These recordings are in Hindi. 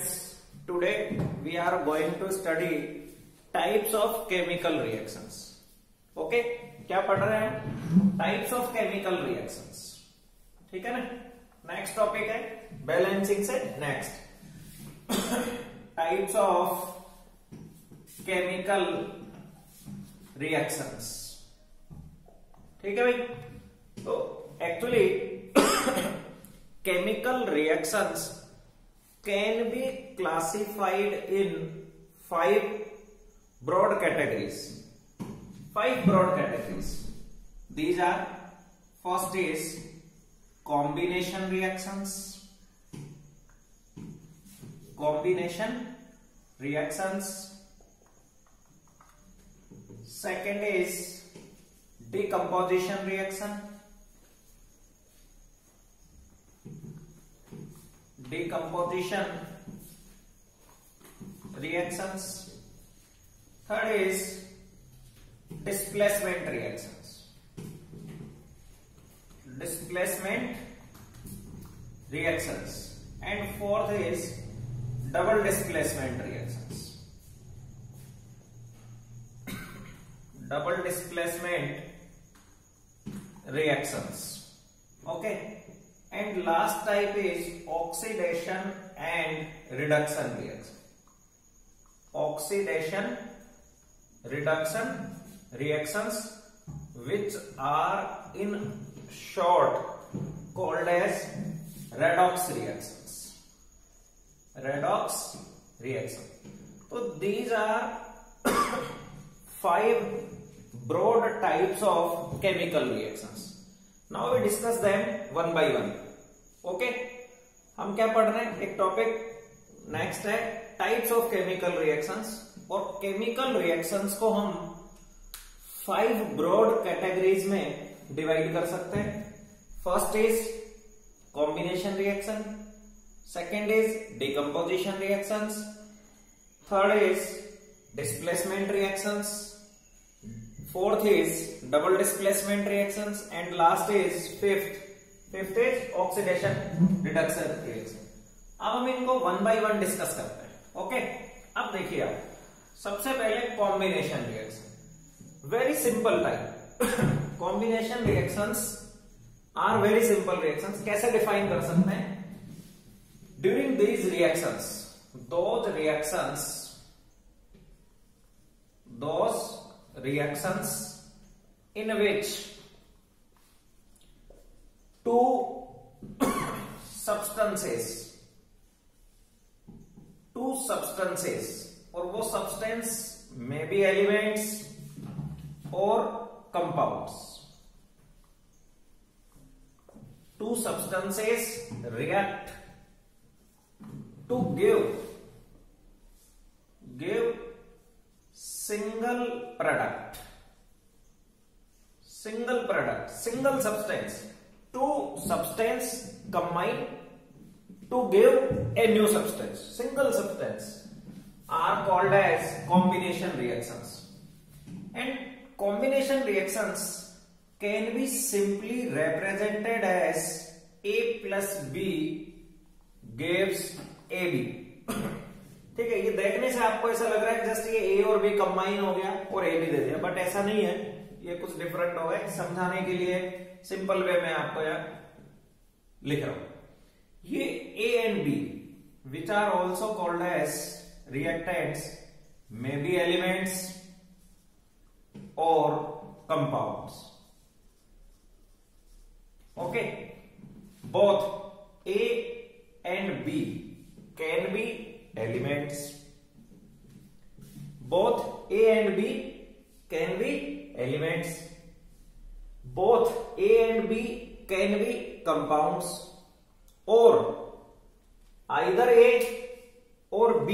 students, today we are going to study types of chemical reactions. Okay, क्या पढ़ रहे हैं? Types of chemical reactions. ठीक है ना? नेक्स्ट टॉपिक है बैलेंसिंग से next types of chemical reactions. ठीक है भाई. तो actually chemical reactions can be classified in 5 broad categories. 5 broad categories. These are, first is combination reactions. Combination reactions. Second is decomposition reaction. Decomposition reactions. Third is displacement reactions. Displacement reactions. And fourth is double displacement reactions. Double displacement reactions. Okay. And last type is oxidation and reduction reaction. Oxidation, reduction reactions, which are in short called as redox reactions. Redox reaction. So these are 5 broad types of chemical reactions. Now we discuss them one by one. Okay, हम क्या पढ़ रहे हैं? एक टॉपिक नेक्स्ट है टाइप्स ऑफ केमिकल रिएक्शंस. और केमिकल रिएक्शंस को हम 5 ब्रॉड कैटेगरीज में डिवाइड कर सकते हैं. First is combination reaction, second is decomposition reactions, third is displacement reactions, fourth is double displacement reactions, and last is fifth is oxidation reduction reaction. अब हम इनको वन बाय वन डिस्कस करते हैं. ओके, अब देखिए आप, सबसे पहले combination reaction. Very simple type. Combination reactions are very simple reactions. कैसे डिफाइन कर सकते हैं? During these reactions, those reactions in which two substances और वो substance may be elements or compounds. Two substances react to give single substance. Two substance combine to give a new substance. Single substance are called as combination reactions. And combination reactions can be simply represented as A plus B gives AB. ठीक है, ये देखने से आपको ऐसा लग रहा है जस्ट ये ए और बी कंबाइन हो गया और ए भी दे दिया, बट ऐसा नहीं है. ये कुछ डिफरेंट होगा. समझाने के लिए सिंपल वे में आपको यहां लिख रहा हूं. ये A and B which are also called as reactants may be elements और compounds. Okay, both A and B can be elements. Both A and B can be elements. Both A and B can be compounds. Or either A or B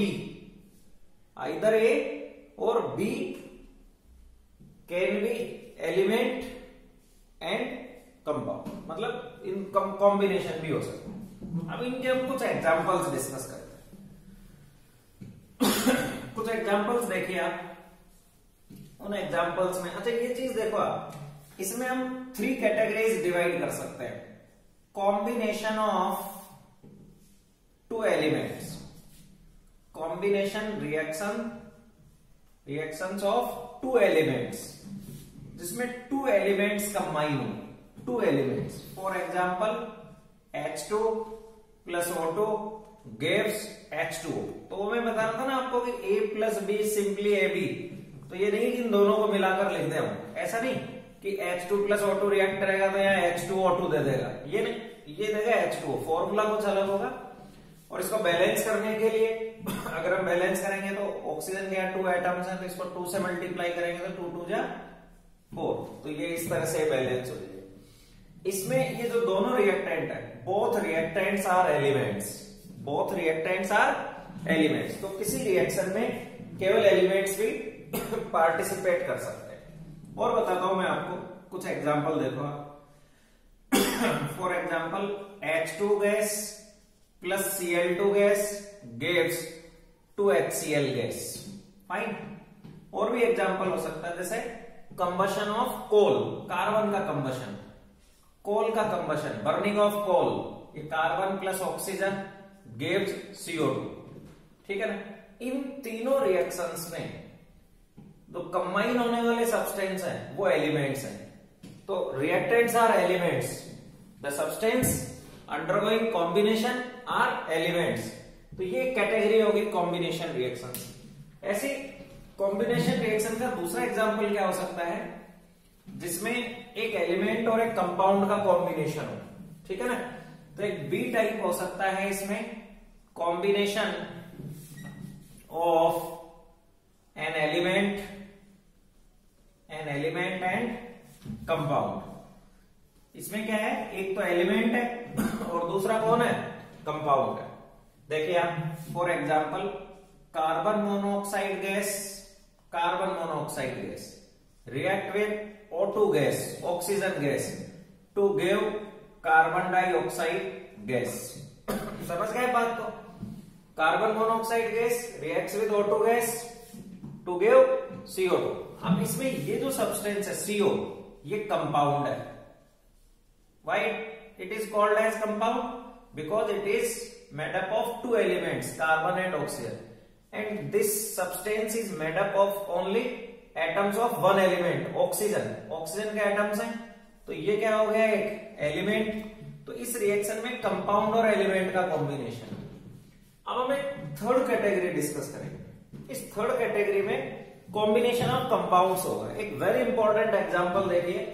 can be element and compound. मतलब इन कॉम्बिनेशन भी हो सकते हैं. अब इनके हम कुछ एग्जांपल्स डिस्कस करते हैं. कुछ एग्जांपल्स देखिए आप. उन एग्जांपल्स में अच्छा ये चीज देखो आप, इसमें हम 3 कैटेगरीज डिवाइड कर सकते हैं. Combination of 2 elements. Combination reactions of two elements, जिसमें टू एलिमेंट्स कंबाइन हो, two elements. For example H2 plus O2 gives H2O। तो मैं बता रहा था ना आपको कि A plus be simply AB, तो ये नहीं कि इन दोनों को मिलाकर लिख दे, ऐसा नहीं कि H2 प्लस O2 रिएक्ट करेगा तो यहाँ H2O2 दे देगा, ये नहीं, ये देगा H2O, फॉर्मूला कुछ अलग होगा। और इसको बैलेंस करने के लिए अगर हम बैलेंस करेंगे तो ऑक्सीजन के यहाँ 2 एटम्स हैं, तो इसको 2 से मल्टीप्लाई करेंगे तो 2 2 जा 4, तो ये इस तरह से बैलेंस हो जाएगा। इसमें ये जो दोनों रिएक्टेंट है, both reactants are elements, both reactants are elements. तो किसी रिएक्शन में केवल एलिमेंट्स भी पार्टिसिपेट कर सकते हैं। और बताता हूं मैं आपको कुछ एग्जांपल, देखो for example H2 gas plus Cl2 gas gives 2HCl gas, fine. और भी एग्जांपल हो सकता है, जैसे कंबशन ऑफ कोल, कार्बन का कंबशन, कोल का कंबशन, बर्निंग ऑफ कोल, ये carbon plus oxygen gives CO2, ठीक है ना। इन तीनों रिएक्शंस में जो कंबाइन होने वाले सब्सटेंस हैं वो एलिमेंट्स हैं। तो reactants are elements, the substance undergoing combination are elements. तो ये कैटेगरी होगी कॉम्बिनेशन रिएक्शंस। ऐसी कॉम्बिनेशन रिएक्शन का दूसरा एग्जांपल क्या हो सकता है, जिसमें एक एलिमेंट और एक कंपाउंड का कॉम्बिनेशन हो, ठीक है ना। तो एक बी टाइप हो सकता है, इसमें combination of an element and compound. इसमें क्या है, एक तो एलिमेंट है और दूसरा कौन है, कंपाउंड है। देखिए आप, for example carbon monoxide gas react with O2 gas, oxygen gas, to give carbon dioxide gas. समझ गए बात को। Carbon monoxide gas reacts with O2 gas to give CO2। अब इसमें ये जो सब्सटेंस है CO, ये कंपाउंड है। Why it is called as compound? Because it is made up of two elements, carbon and oxygen, and this substance is made up of only atoms of one element, oxygen. Oxygen के एटम्स हैं, तो ये क्या हो गया, एक एलिमेंट। तो इस रिएक्शन में कंपाउंड और एलिमेंट का कॉम्बिनेशन। अब हम एक थर्ड कैटेगरी डिस्कस करेंगे। इस थर्ड कैटेगरी में कॉम्बिनेशन ऑफ कंपाउंड्स होगा। एक वेरी इंपॉर्टेंट एग्जांपल देखिए,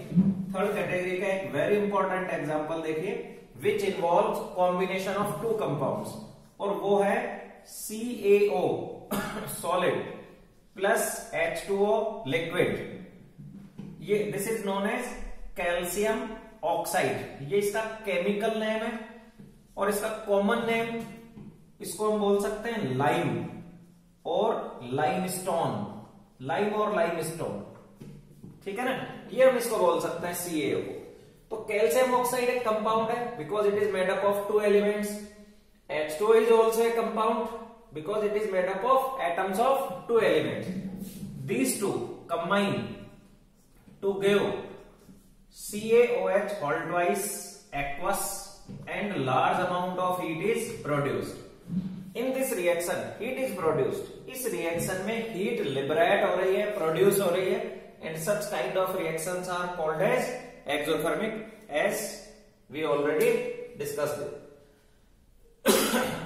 थर्ड कैटेगरी का एक वेरी इंपॉर्टेंट एग्जांपल देखिए, which involves combination of two compounds, और वो है CaO solid plus H2O liquid. ये this is known as calcium oxide, ये इसका केमिकल नेम है। और इसका कॉमन नेम, इसको हम बोल सकते हैं लाइम और लाइमस्टोन, लाइम और लाइमस्टोन, ठीक है ना। ये हम इसको बोल सकते हैं CaO। तो कैल्शियम ऑक्साइड एक कंपाउंड है because it is made up of two elements. H2O is also a compound because it is made up of atoms of two elements. These two combine to give CaOH whole twice aqueous and large amount of heat is produced. In this reaction heat is produced. इस रिएक्शन में हीट लिबरेट हो रही है, प्रोड्यूस हो रही है, and such kind of reactions are called as exothermic, as we already discussed it.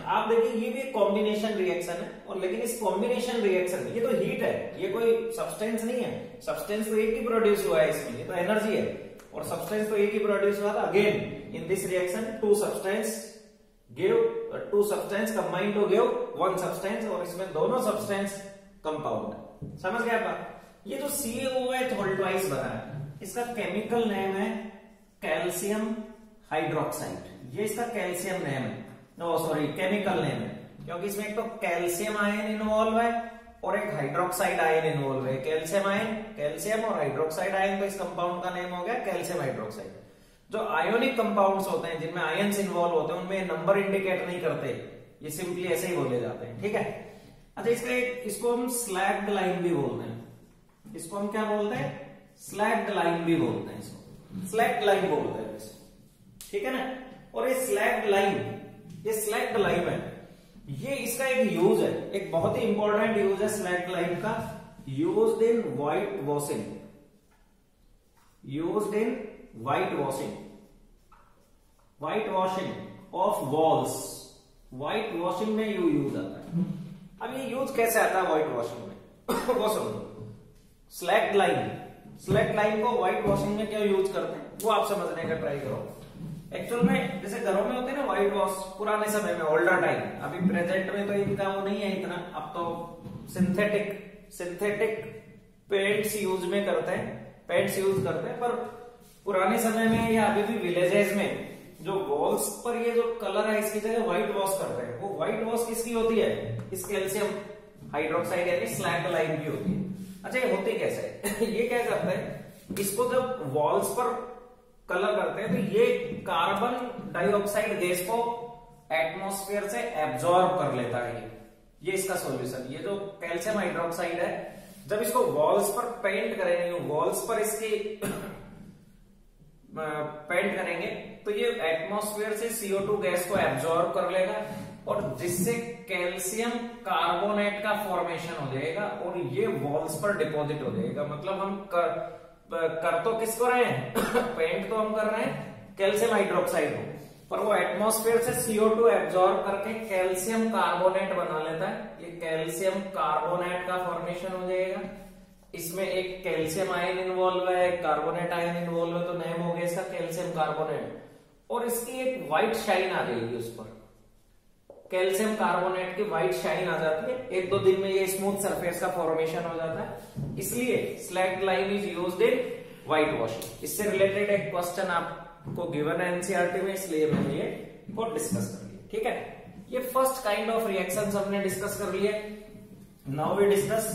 आप देखिए ये भी एक कॉम्बिनेशन रिएक्शन है, और लेकिन इस कॉम्बिनेशन रिएक्शन में ये तो हीट है, ये कोई सब्सटेंस नहीं है। सब्सटेंस तो एक ही प्रोड्यूस हुआ है इसमें, ये तो एनर्जी है, और सब्सटेंस तो एक ही प्रोड्यूस हुआ था। Again in this reaction two substance combine to give one substance, और इसमें दोनों सब्सटेंस कंपाउंड है। समझ गया आप? ये जो CaOH होल ट्वाइस बना है, इसका केमिकल नेम है कैल्शियम हाइड्रोक्साइड। ये इसका कैल्शियम नेम है, केमिकल नेम है, क्योंकि इसमें एक तो कैल्शियम आयन इन्वॉल्व है और एक हाइड्रोक्साइड आयन इन्वॉल्व है। कैल्शियम और हाइड्रोक्साइड आयन, तो इस कंपाउंड का नेम हो गया कैल्शियम हाइड्रोक्साइड। जो आयोनिक कंपाउंड्स होते हैं जिनमें आयन्स इन्वॉल्व होते हैं, उनमें नंबर इंडिकेट नहीं करते, ये सिंपली ऐसे ही बोले जाते हैं, ठीक है। अच्छा, इसको हम स्लैग्ड लाइन भी बोलते हैं। इसको हम क्या बोलते हैं? स्लैग्ड लाइन भी बोलते हैं, इसको स्लैग्ड लाइन बोलते हैं, ठीक है ना। और ये स्लैग्ड लाइन है, ये इसका एक यूज है, एक बहुत ही इंपॉर्टेंट यूज है स्लैक लाइन का, used in white washing, used in white washing, white washing of walls, white washing में यू यूज आता है। अब ये यूज कैसे आता है व्हाइट वॉशिंग में वो समझो। स्लैक लाइन, स्लैक लाइन को व्हाइट वॉशिंग में क्यों यूज करते हैं वो आप समझने का ट्राई करो। एक्चुअल में जैसे घरों में होते हैं ना व्हाइट वॉश, पुराने समय में, ओल्डर टाइम, अभी प्रेजेंट में तो इनका वो नहीं है इतना, अब तो सिंथेटिक पेंट्स यूज में करते हैं, पेंट्स यूज करते हैं। पर पुराने समय में या अभी भी विलेजेस में जो वॉल्स पर ये जो कलर है इसकी जगह व्हाइट वॉश करते हैं। वो व्हाइट वॉश किसकी होती है? इस कैल्शियम हाइड्रोक्साइड यानी स्लैक लाइन की होती है। अच्छा ये होती कैसे है? ये क्या करते हैं, इसको जब वॉल्स पर कलर करते हैं तो ये कार्बन डाइऑक्साइड गैस को एटमॉस्फेयर से एब्जॉर्ब कर लेता है। ये इसका सॉल्यूशन, ये जो कैल्शियम हाइड्रोक्साइड है जब इसको वॉल्स पर पेंट करेंगे, वॉल्स पर इसकी पेंट करेंगे तो ये एटमॉस्फेयर से CO2 गैस को एब्जॉर्ब कर लेगा और जिससे कैल्शियम कार्बोनेट का फॉर्मेशन हो जाएगा और ये वॉल्स पर डिपॉजिट हो जाएगा। मतलब हम कर तो किसको रहे हैं पेंट तो हम कर रहे हैं कैल्शियम हाइड्रोक्साइड को, पर वो एटमॉस्फेयर से CO2 एब्जॉर्ब करके कैल्शियम कार्बोनेट बना लेता है। ये कैल्शियम कार्बोनेट का फॉर्मेशन हो जाएगा, इसमें एक कैल्शियम आयन इन्वॉल्व है, एक कार्बोनेट आयन इन्वॉल्व है, तो नेम हो गया इसका कैल्शियम कार्बोनेट। और इसकी एक व्हाइट शाइन आ जाएगी, उस पर कैल्शियम कार्बोनेट की व्हाइट शाइन आ जाती है। एक दो दिन में ये स्मूथ सरफेस का फॉर्मेशन हो जाता है, इसलिए slack line is used in white washing. इससे रिलेटेड एक क्वेश्चन आपको गिवन है एनसीईआरटी में, इसलिए मैंने ये को डिस्कस कर लिया। ठीक है, ये फर्स्ट काइंड ऑफ रिएक्शंस हमने डिस्कस कर लिए। Now we discuss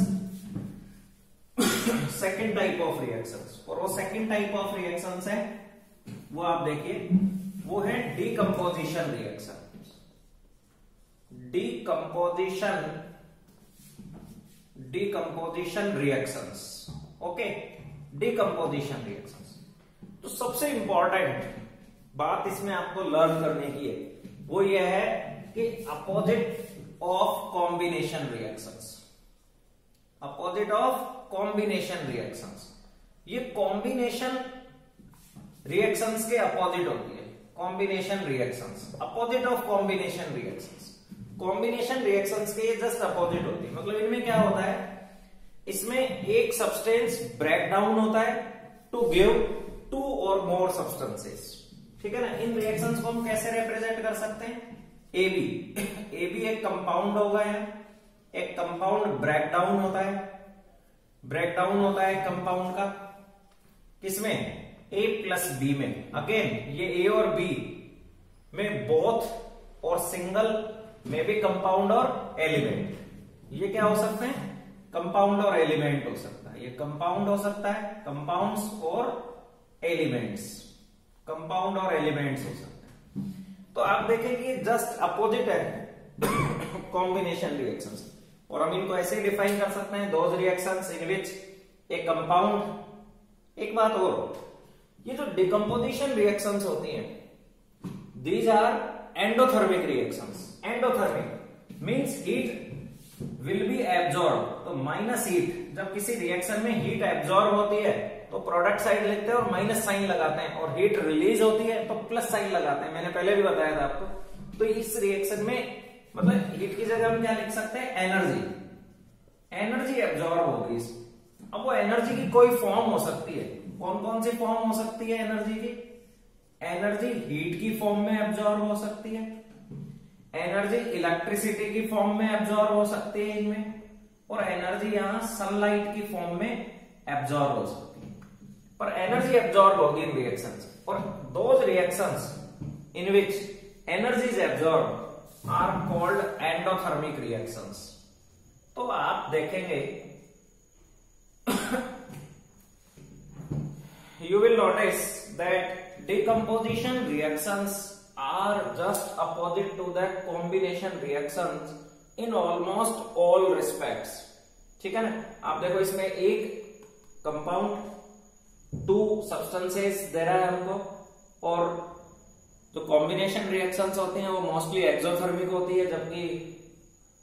second type of reactions, और वो सेकेंड टाइप ऑफ रिएक्शंस है वो आप देखिए, वो है decomposition reaction. Decomposition reactions, okay, decomposition reactions. तो सबसे इंपॉर्टेंट बात इसमें आपको लर्न करने की है वो ये है कि opposite of combination reactions, opposite of combination reactions. ये कॉम्बिनेशन रिएक्शंस के अपोजिट होती है, combination reactions, opposite of combination reactions. Combination reactions के ये जस्ट अपोजिट होती है। मतलब इनमें क्या होता है, इसमें एक सब्सटेंस ब्रेक डाउन होता है टू गिव टू और मोर सब्सटेंसेस। ठीक है ना, इन रिएक्शंस को हम कैसे रिप्रेजेंट कर सकते हैं? AB, AB एक कंपाउंड होगा, एक कंपाउंड ब्रेक डाउन होता है, ब्रेक डाउन होता है कंपाउंड का किसमें? A प्लस B में। अगेन ये A और B में बोथ और सिंगल में भी कंपाउंड और एलिमेंट, ये क्या हो सकते हैं? कंपाउंड और एलिमेंट हो सकता है। ये कंपाउंड हो सकता है, कंपाउंड्स और एलिमेंट्स, कंपाउंड और एलिमेंट्स हो सकते हैं। तो आप देखेंगे जस्ट अपोजिट है कॉम्बिनेशन रिएक्शंस, और हम इनको ऐसे ही डिफाइन कर सकते हैं, those reactions in which a compound. एक बात और, ये जो डिकम्पोजिशन रिएक्शंस होती हैं, these are endothermic reactions. Endothermic means heat will be absorb, तो माइनस हीट, जब किसी रिएक्शन में हीट एब्जॉर्ब होती है तो प्रोडक्ट साइड लिखते हैं और माइनस साइन लगाते हैं, और हीट रिलीज होती है तो प्लस साइन लगाते हैं। मैंने पहले भी बताया था आपको। तो इस रिएक्शन में मतलब हीट की जगह हम क्या लिख सकते हैं? एनर्जी, एनर्जी एब्जॉर्ब होगी। अब वो एनर्जी की कोई फॉर्म हो सकती है, कौन कौन सी फॉर्म हो सकती है एनर्जी की? एनर्जी हीट की फॉर्म में एब्जॉर्ब हो सकती है, एनर्जी इलेक्ट्रिसिटी की फॉर्म में एब्जॉर्ब हो सकती है इनमें, और एनर्जी यहां सनलाइट की फॉर्म में एब्जॉर्ब हो सकती है। पर एनर्जी एब्जॉर्ब होगी इन रिएक्शंस, और those reactions in which energy is absorb are called endothermic reactions. तो आप देखेंगे you will notice that decomposition reactions are just opposite to that combination reactions in almost all respects. ठीक है ना, आप देखो इसमें एक कंपाउंड 2 सब्सटेंसेस दे रहा है हमको, और जो कॉम्बिनेशन रिएक्शंस होती हैं वो मोस्टली एक्सोथर्मिक होती है, जबकि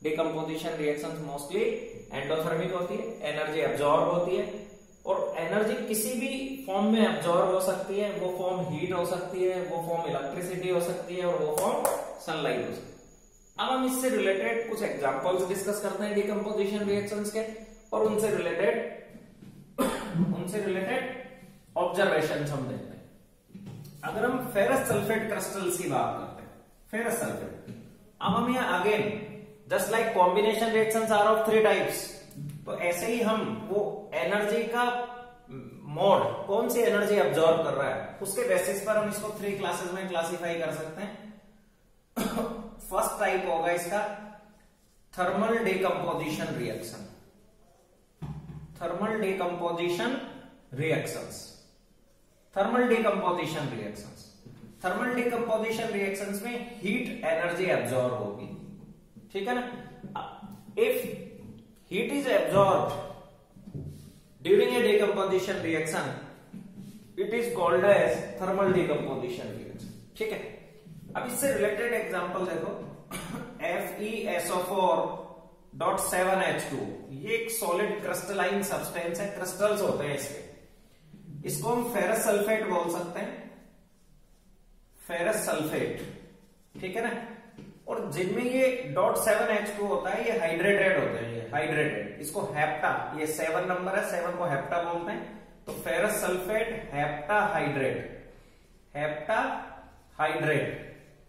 डिकम्पोजिशन रिएक्शंस मोस्टली एंडोथर्मिक होती है, एनर्जी एब्जॉर्ब होती है, और एनर्जी किसी भी फॉर्म में एब्जॉर्ब हो सकती है। वो फॉर्म हीट हो सकती है, वो फॉर्म इलेक्ट्रिसिटी हो सकती है, और वो फॉर्म सनलाइट हो सकती है। अब हम इससे रिलेटेड कुछ एग्जांपल्स डिस्कस करते हैं डिकम्पोजिशन रिएक्शंस के, और उनसे रिलेटेड ऑब्जर्वेशंस हम देखते हैं। अगर हम फेरस सल्फेट क्रिस्टल्स की बात करते हैं, फेरस सल्फेट, अब हम यहाँ again just like combination reactions are of 3 types, तो ऐसे ही हम वो एनर्जी का मोड, कौन सी एनर्जी अब्सॉर्ब कर रहा है, उसके बेसिस पर हम इसको 3 क्लासेस में क्लासिफाई कर सकते हैं। फर्स्ट टाइप होगा इसका thermal decomposition reaction, thermal decomposition reactions, thermal decomposition reactions. Thermal decomposition reactions में हीट एनर्जी एब्सॉर्ब होगी, ठीक है ना। If heat is absorbed during a decomposition reaction, it is called as thermal decomposition reaction, ठीक है। अब इससे रिलेटेड एग्जांपल देखो, FeSO4.7H2, ये एक सॉलिड क्रिस्टलाइन सब्सटेंस है, क्रिस्टल्स होते हैं इसके, इसको हम फेरस सल्फेट बोल सकते हैं, फेरस सल्फेट, ठीक है ना। और जिनमें ये .7H2 होता है, ये हाइड्रेटेड होते हैं, ये हाइड्रेटेड, इसको हेप्टा, ये 7 नंबर है, 7 को हेप्टा बोलते हैं, तो ferrous sulphate heptahydrate, heptahydrate,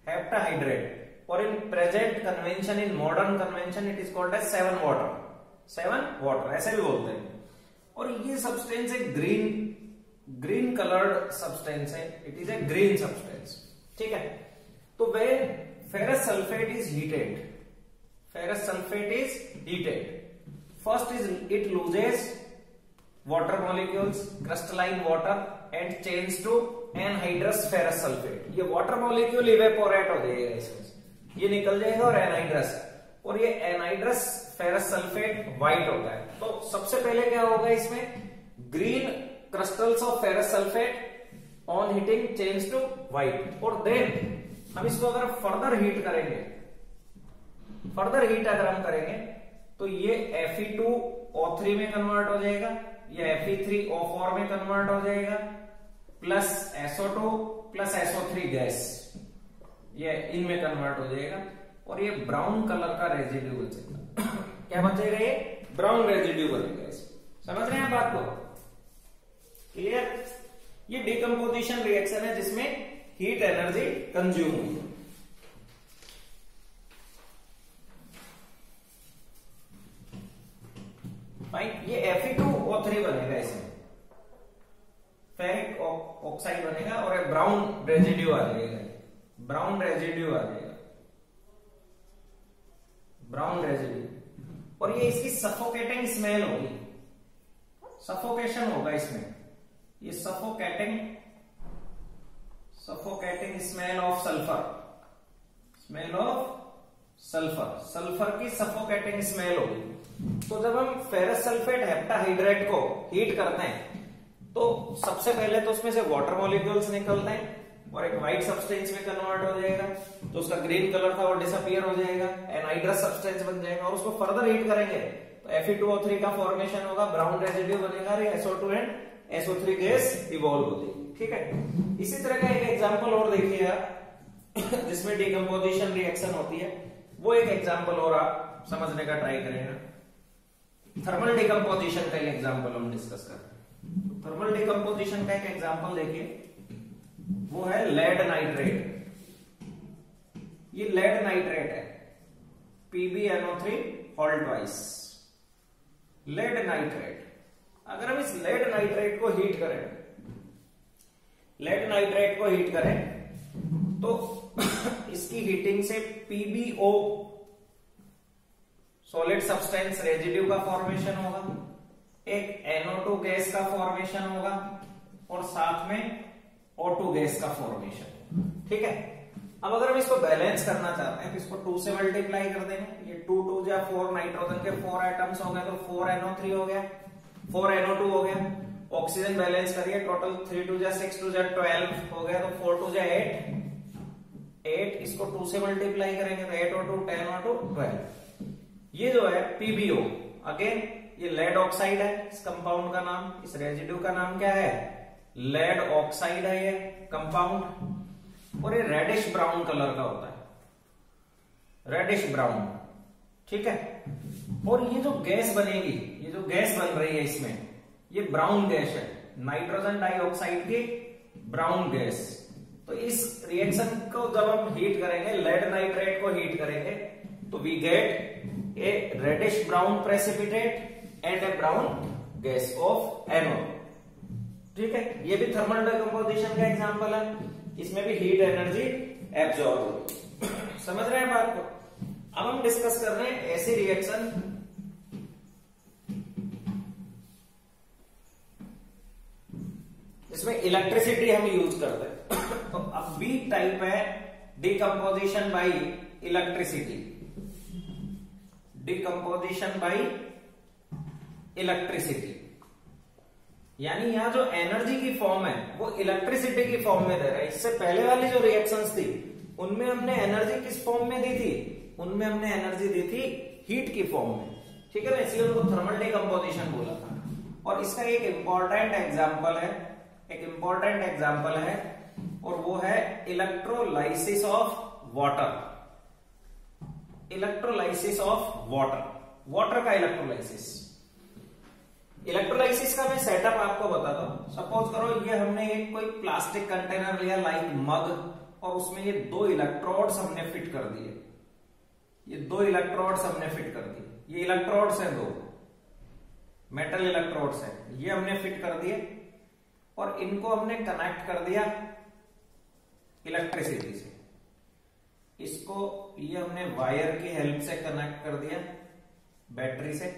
heptahydrate. और in present convention, in modern convention, it is called as 7 water, 7 water ऐसे भी बोलते हैं। और ये सब्सटेंस एक ग्रीन कलर्ड सब्सटेंस है, it is a green substance, ठीक है। तो वे ferrous sulfate is heated, ferrous sulfate is heated, first is it loses water molecules, crystalline water, and change to anhydrous ferrous sulfate। ये water molecule evaporate हो जाएगा इसमें, ये निकल जाएगा, और anhydrous, और ये anhydrous ferrous sulfate white होता है। तो सबसे पहले क्या होगा इसमें, green crystals of ferrous sulfate on heating change to white, और then हम इसको अगर फर्दर हीट करेंगे, फर्दर हीट अगर हम करेंगे, तो ये Fe2O3 में कन्वर्ट हो जाएगा, ये Fe3O4 में कन्वर्ट हो जाएगा, plus SO2 plus SO3 gas, ये इनमें कन्वर्ट हो जाएगा, और ये ब्राउन कलर का रेजिड्यू बचेगा। क्या बचेगा, ये ब्राउन रेजिड्यू बनेगा। समझ रहे हैं बात को, क्लियर। ये डिकम्पोजिशन रिएक्शन है जिसमें हीट एनर्जी कंज्यूम हुई। फाइन, ये Fe2O3 बनेगा, इसमें फेरिक ऑक्साइड बनेगा, और एक ब्राउन रेजिड्यू आ जाएगा, ब्राउन रेजिड्यू आ जाएगा, ब्राउन रेजिड्यू। और ये इसकी सफोकेटिंग स्मेल होगी, सफोकेशन होगा इसमें, ये suffocating smell of sulphur, smell of sulphur, sulphur की सफोकेटिंग स्मेल होगी। तो जब हम फेरस सल्फेट हेप्टाहाइड्रेट को हीट करते हैं, तो सबसे पहले तो उसमें से वाटर मॉलिक्यूल्स निकलते हैं, और एक व्हाइट सब्सटेंस में कन्वर्ट हो जाएगा, तो उसका ग्रीन कलर था वो डिसअपियर हो जाएगा, एनहाइड्रस सब्सटेंस बन जाएगा, और उसको फर्दर हीट करेंगे तो Fe2O3 का फॉर्मेशन होगा, ब्राउन रेजिड्यू बनेगा, SO2 and SO3 gas evolve हो जाएगी, ठीक है। इसी तरह का एक एग्जांपल और देखिए आप, जिसमें डिकम्पोजिशन रिएक्शन होती है, वो एक एग्जांपल और आप समझने का ट्राई करेंगे। थर्मल डिकम्पोजिशन का एक एग्जांपल हम डिस्कस करते हैं। थर्मल डिकम्पोजिशन का एक एग्जांपल देखिए, वो है लेड नाइट्रेट। ये लेड नाइट्रेट है, PbNO3 whole twice, lead nitrate. अगर हम इस लेड नाइट्रेट को हीट करें, लेड नाइट्रेट को हीट करें, तो इसकी हीटिंग से PbO सॉलिड सब्सटेंस रेजिड्यू का फॉर्मेशन होगा, एक NO2 गैस का फॉर्मेशन होगा, और साथ में O2 गैस का फॉर्मेशन, ठीक है। अब अगर हम इसको बैलेंस करना चाहते हैं, तो इसको 2 से मल्टीप्लाई कर देंगे, ये 2 2 जा 4, नाइट्रोजन के 4 एटम्स हो गए, तो 4NO3 हो गया, 4NO2 हो गया, ऑक्सीजन बैलेंस करिए, टोटल 3 2 जा 6 2 जा 12 हो गया, तो 4 2 जा 8, इसको 2 से मल्टीप्लाई करेंगे तो 8 और 2 10 और 2 12। ये जो है PbO, अगेन ये लेड ऑक्साइड है, इस कंपाउंड का नाम, इस रेजिड्यू का नाम क्या है, लेड ऑक्साइड है ये कंपाउंड, और ये रेडिश ब्राउन कलर का होता है, रेडिश ब्राउन, ठीक है। और ये जो गैस बनेगी, ये जो गैस बन रही है इसमें, ये ब्राउन गैस है, नाइट्रोजन डाइऑक्साइड की ब्राउन गैस। तो इस रिएक्शन को जब हम हीट करेंगे, लेड नाइट्रेट को हीट करेंगे, तो we get a reddish brown precipitate and a brown gas of anode, ठीक है। ये भी थर्मल डिकम्पोजिशन का एग्जांपल है, इसमें भी हीट एनर्जी एब्जॉर्ब होगी। समझ रहे हैं बात को। अब हम डिस्कस कर रहे हैं ऐसी रिएक्शन इसमें इलेक्ट्रिसिटी हम यूज करते हैं। तो अब बी टाइप है decomposition by electricity, decomposition by electricity, यानी यहां जो एनर्जी की फॉर्म है वो इलेक्ट्रिसिटी की फॉर्म में दे रहा है। इससे पहले वाली जो रिएक्शंस थी उनमें हमने एनर्जी किस फॉर्म में दी थी, उनमें हमने एनर्जी दी थी हीट की फॉर्म में, ठीक है ना, इसलिए उनको थर्मल डिकम्पोजिशन बोला था। और इसका एक इंपॉर्टेंट एग्जांपल है, एक इंपॉर्टेंट एग्जांपल है, और वो है electrolysis of water, electrolysis of water, water का इलेक्ट्रोलाइसिस। इलेक्ट्रोलाइसिस का मैं सेटअप आपको बताता हूं। सपोज करो ये हमने एक कोई प्लास्टिक कंटेनर लिया लाइक मग, और उसमें ये दो इलेक्ट्रोड्स हमने फिट कर दिए, ये दो इलेक्ट्रोड्स हमने फिट कर दिए, ये इलेक्ट्रोड्स हैं दो, मेटल इलेक्ट्रोड्स हैं, ये हमने फिट कर दिए, और इनको हमने कनेक्ट कर दिया इलेक्ट्रिसिटी से। इसको ये हमने वायर की हेल्प से कनेक्ट कर दिया बैटरी से,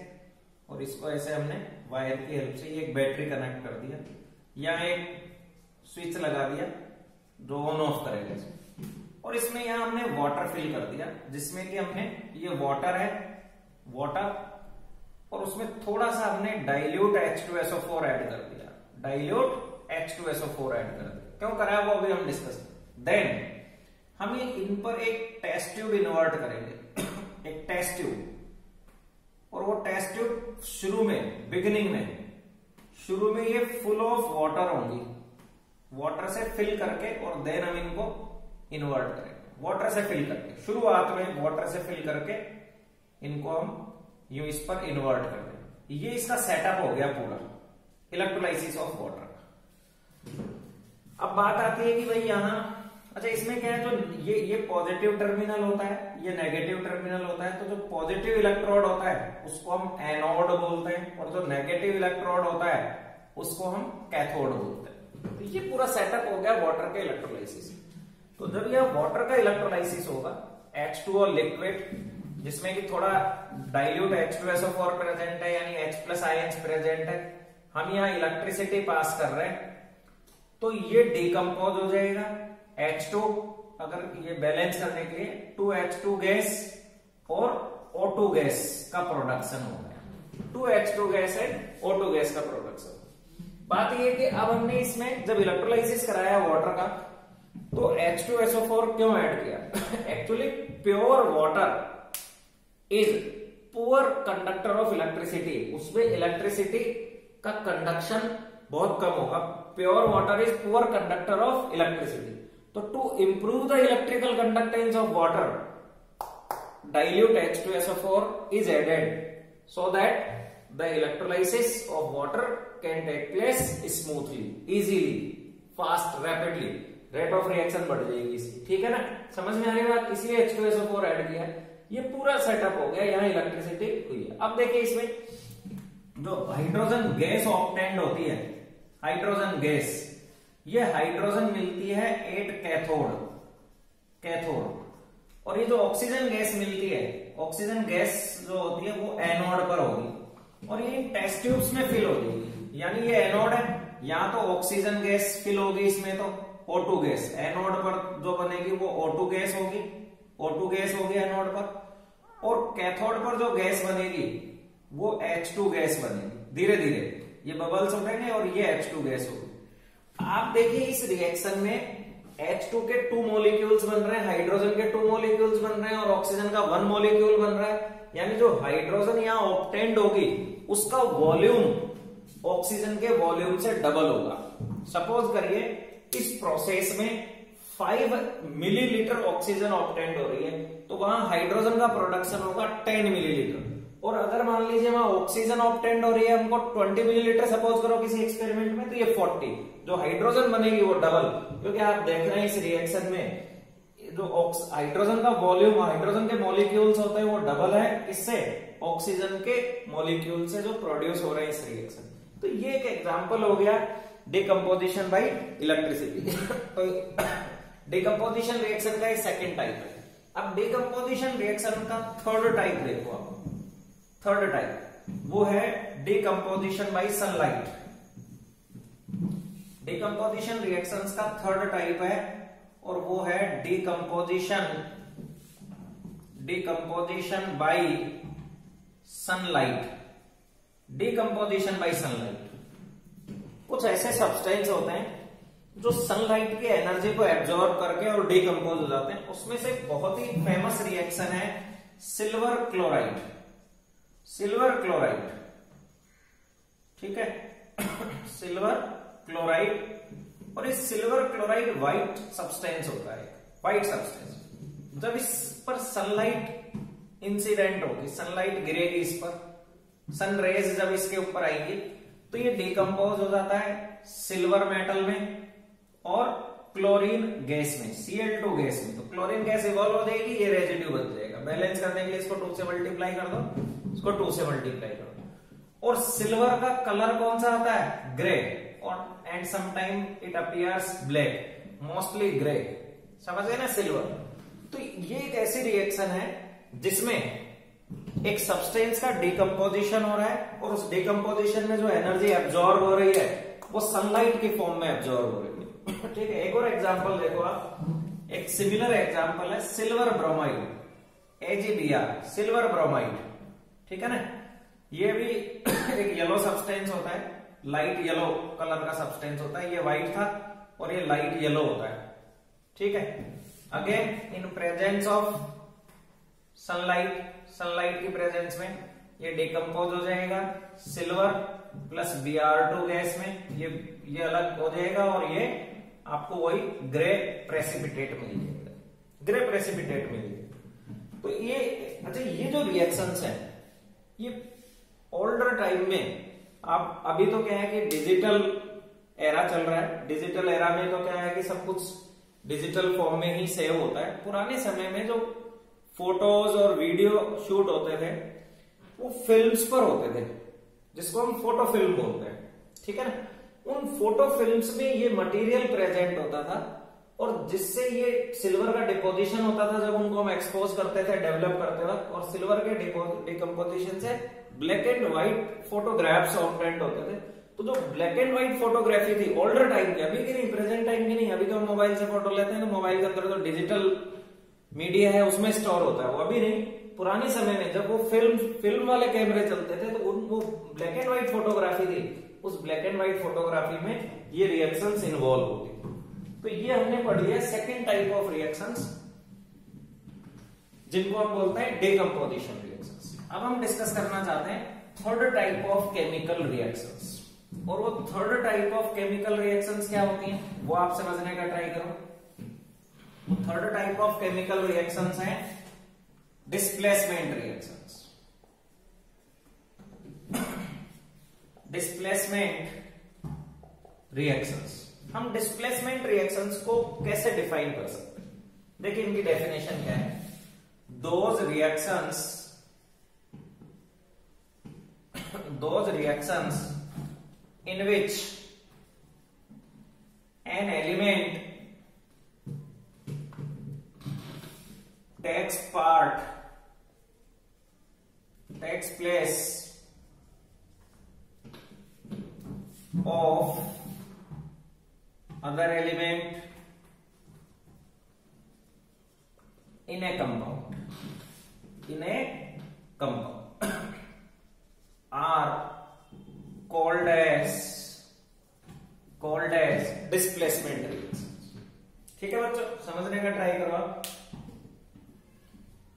और इसको ऐसे हमने वायर की हेल्प से ये एक बैटरी कनेक्ट कर दिया, यहां एक स्विच लगा दिया जो ऑन ऑफ करेगा, और इसमें यहां हमने वाटर फिल कर दिया, जिसमें कि हमने ये वाटर है, वाटर, और उसमें थोड़ा सा हमने डाइल्यूट H2SO4 ऐड कर दिया, डाइल्यूट H2SO4 ऐड कर दिया। क्यों करा वो अभी हम डिस्कस करेंगे। देन हम ये इन पर एक टेस्ट ट्यूब इन्वर्ट करेंगे, एक टेस्ट ट्यूब, और वो टेस्ट ट्यूब शुरू में, बिगिनिंग में, शुरू में ये फुल ऑफ वाटर होंगी, वाटर से फिल करके, और देन हम इनको इन्वर्ट करेंगे, वाटर से फिल करके, शुरुआत में वाटर से फिल करके इनको हम यूं इस पर इन्वर्ट कर देंगे। ये इसका सेटअप हो गया पूरा इलेक्ट्रोलाइसिस ऑफ वाटर। अब बात आती है कि भाई यहां, अच्छा इसमें क्या है, जो ये पॉजिटिव टर्मिनल होता है, ये नेगेटिव टर्मिनल होता है, तो जो पॉजिटिव इलेक्ट्रोड होता है उसको हम एनोड बोलते हैं, और जो नेगेटिव इलेक्ट्रोड होता है उसको हम कैथोड बोलते हैं। तो ये पूरा सेटअप हो गया वाटर के इलेक्ट्रोलाइसिस। तो जब यह वाटर का इलेक्ट्रोलाइसिस होगा, H2O लिक्विड जिसमें कि थोड़ा डाइल्यूट H2SO4 प्रेजेंट है, यानी H+ आयंस प्रेजेंट है, हम यहाँ इलेक्ट्रिसिटी पास कर रहे हैं, तो ये डिकम्पोज हो जाएगा। H2 अगर ये बैलेंस करने के लिए 2H2 गैस और O2 गैस का प्रोडक्शन हो गया, 2H2 गैस है, O2 गैस का प्रोडक्शन। बात ये है कि अब हमने इसमें जब इलेक्ट्रोलाइसिस कराया वाटर का, तो H2SO4 क्यों ऐड किया? Actually pure water is poor conductor of electricity, उसमें इलेक्ट्रिसिटी का कंडक्शन बहुत कम होगा। Pure water is poor conductor of electricity. तो to improve the electrical conductance of water, dilute H2SO4 is added so that the electrolysis of water can take place smoothly, easily, fast, rapidly. Rate of reaction बढ़ जाएगी इसकी, ठीक है ना, समझ में आ रही बात। इसलिए H2SO4 ऐड किया, ये पूरा सेटअप हो गया, यहाँ इलेक्ट्रिसिटी हुई है। अब देखिए इसमें जो हाइड्रोजन गैस ऑब्टेन्ड होती है, हाइड्रोजन गैस, ये हाइड्रोजन मिलती है एट कैथोड, और ये जो ऑक्सीजन गैस मिलती है, ऑक्सीजन गैस जो होती है वो एनोड पर होगी, और ये टेस्ट ट्यूब्स में फिल हो जाएगी। यानी ये एनोड है, यहां तो ऑक्सीजन गैस फिल होगी, इसमें तो O2 गैस, एनोड पर जो बनेगी वो O2 गैस होगी, O2 गैस होगी एनोड पर, और कैथोड पर जो गैस बनेगी वो H2 गैस बनेगी। धीरे धीरे ये बबल्स उठेंगे और ये H2 गैस होगी। आप देखिए इस रिएक्शन में H2 के 2 मॉलिक्यूल्स बन रहे हैं, हाइड्रोजन के 2 मॉलिक्यूल्स बन रहे हैं, और ऑक्सीजन का 1 मॉलिक्यूल बन रहा है, यानी जो हाइड्रोजन यहाँ ऑब्टेंड होगी उसका वॉल्यूम ऑक्सीजन के वॉल्यूम से डबल होगा। सपोज करिए इस प्रोसेस में 5 मिलीलीटर ऑक्सीजन ऑब्टेंड हो रही है तो वहां हाइड्रोजन का प्रोडक्शन होगा 10 मिलीलीटर। और अगर मान लीजिए वहां ऑक्सीजन ऑब्टेंड हो रही है हमको 20 मिलीलीटर सपोज करो किसी एक्सपेरिमेंट में, तो ये 40 जो हाइड्रोजन बनेगी वो डबल, क्योंकि आप देख रहे हैं इस रिएक्शन में जो हाइड्रोजन का वॉल्यूम, हाइड्रोजन के मॉलिक्यूल्स होते हैं वो डबल है इससे ऑक्सीजन के मॉलिक्यूल से जो प्रोड्यूस हो रहे हैं इस रिएक्शन। तो ये एक एग्जांपल हो गया डिकम्पोजिशन बाय इलेक्ट्रिसिटी। तो डिकम्पोजिशन रिएक्शन का सेकंड टाइप है। अब डिकम्पोजिशन रिएक्शन का थर्ड टाइप देखो आप। थर्ड टाइप वो है decomposition bye sunlight. Decomposition reactions का थर्ड टाइप है और वो है decomposition bye sunlight. Decomposition bye sunlight कुछ ऐसे सब्सटेंस होते हैं जो सनलाइट की एनर्जी को एब्जॉर्ब करके और डिकम्पोज हो जाते हैं। उसमें से बहुत ही फेमस रिएक्शन है सिल्वर क्लोराइड। सिल्वर क्लोराइड, ठीक है, सिल्वर क्लोराइड। और इस सिल्वर क्लोराइड व्हाइट सब्सटेंस होता है, व्हाइट सब्सटेंस। जब इस पर सनलाइट इंसिडेंट होगी, सनलाइट गिरेगी इस पर, सन रेज जब इसके ऊपर आएंगी तो ये डिकम्पोज हो जाता है सिल्वर मेटल में और क्लोरीन गैस में, Cl2 गैस में। तो क्लोरीन गैस इवॉल्व हो जाएगी, ये रेजिड्यू बच जाएगा। बैलेंस करने के लिए इसको 2 से मल्टीप्लाई कर दो, इसको 2 से मल्टीप्लाई कर दो। और सिल्वर का कलर कौन सा आता है? ग्रे। और and sometime it appears black, mostly grey. समझ गए ना सिल्वर। तो ये एक ऐसी रिएक्शन है जिसमें एक सब्सटेंस का डिकम्पोजिशन हो रहा है और उस डिकम्पोजिशन में जो एनर्जी एब्जॉर्ब हो रही है वो सनलाइट की फॉर्म में एब्जॉर्ब हो रही है। ठीक है, एक और एग्जांपल देखो आप। एक सिमिलर एग्जांपल है silver bromide, AgBr, silver bromide. ठीक है ना, ये भी एक येलो सब्सटेंस होता है, लाइट येलो कलर का सब्सटेंस होता है। ये व्हाइट था और ये लाइट येलो होता है। ठीक है, again in presence of sunlight, sunlight की प्रेजेंस में ये डिकम्पोज हो जाएगा सिल्वर प्लस Br2 गैस में, ये अलग हो जाएगा और ये आपको वही ग्रे प्रेसिपिटेट मिल जाएगा, ग्रे प्रेसिपिटेट मिल जाएगा। तो ये अच्छा, ये जो रिएक्शंस हैं ये ओल्डर टाइम में, आप अभी तो क्या है कि डिजिटल एरा चल रहा है, डिजिटल एरा में तो क्या है कि सब कुछ डिजिटल फॉर्म में ही सेव होता है। पुराने समय में जो फोटोज और वीडियो शूट होते थे वो फिल्म्स पर होते थे, जिसको हम फोटो फिल्म बोलते हैं। ठीक है ना, उन फोटो फिल्म्स में ये मटेरियल प्रेजेंट होता था और जिससे ये सिल्वर का डिपोजिशन होता था जब उनको हम एक्सपोज करते थे डेवलप करते वक्त, और सिल्वर के डिकम्पोजिशन से black and white photographs obtained होते थे। तो जो ब्लैक एंड व्हाइट फोटोग्राफी थी ओल्डर टाइम की, अभी की नहीं, प्रेजेंट टाइम की नहीं, अभी तो हम मोबाइल से फोटो लेते हैं तो मोबाइल के अंदर जो डिजिटल मीडिया है उसमें स्टोर होता है, वो अभी नहीं। पुराने समय में जब वो फिल्म वाले कैमरे चलते थे तो वो ब्लैक एंड व्हाइट फोटोग्राफी थी, उस ब्लैक एंड व्हाइट फोटोग्राफी में ये रिएक्शंस इन्वॉल्व होती। तो ये हमने पढ़ी है सेकेंड टाइप ऑफ रिएक्शंस, जिनको हम बोलते हैं डिकम्पोजिशन रिएक्शंस। अब हम डिस्कस करना चाहते हैं third type of chemical reactions. और वो third type of chemical reactions क्या होती हैं वो आप समझने का ट्राई करो। Third type of chemical reactions हैं डिस्प्लेसमेंट रिएक्शंस। डिस्प्लेसमेंट रिएक्शंस, हम डिस्प्लेसमेंट रिएक्शंस को कैसे डिफाइन कर सकते हैं? देखिए इनकी डेफिनेशन क्या है। those reactions in which an element takes place of other element in a compound are called as displacement reactions। ठीक है बच्चों, समझने का ट्राई करो आप।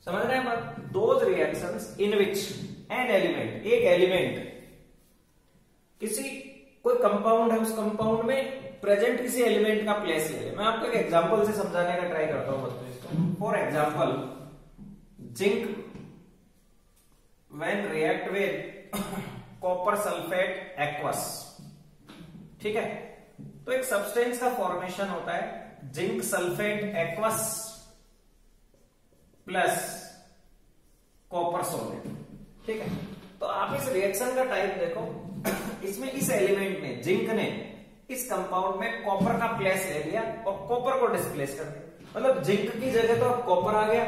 समझ रहे हैं बात? Those reactions in which an element, एक एलिमेंट किसी कोई कंपाउंड है, उस कंपाउंड में प्रेजेंट किसी एलिमेंट का प्लेस ले ले। मैं आपको एक एग्जांपल से समझाने का ट्राई करता हूं बच्चों इसको। For example zinc when react with copper sulphate aqueous, ठीक है। तो एक सब्सटेंस का फॉर्मेशन होता है zinc sulphate aqueous plus copper solid, ठीक है। तो आप इस रिएक्शन का टाइप देखो, इसमें इस एलिमेंट ने, जिंक ने इस कंपाउंड में कॉपर का प्लेस ले लिया और कॉपर को डिस्प्लेस कर दिया। मतलब जिंक की जगह तो कॉपर आ गया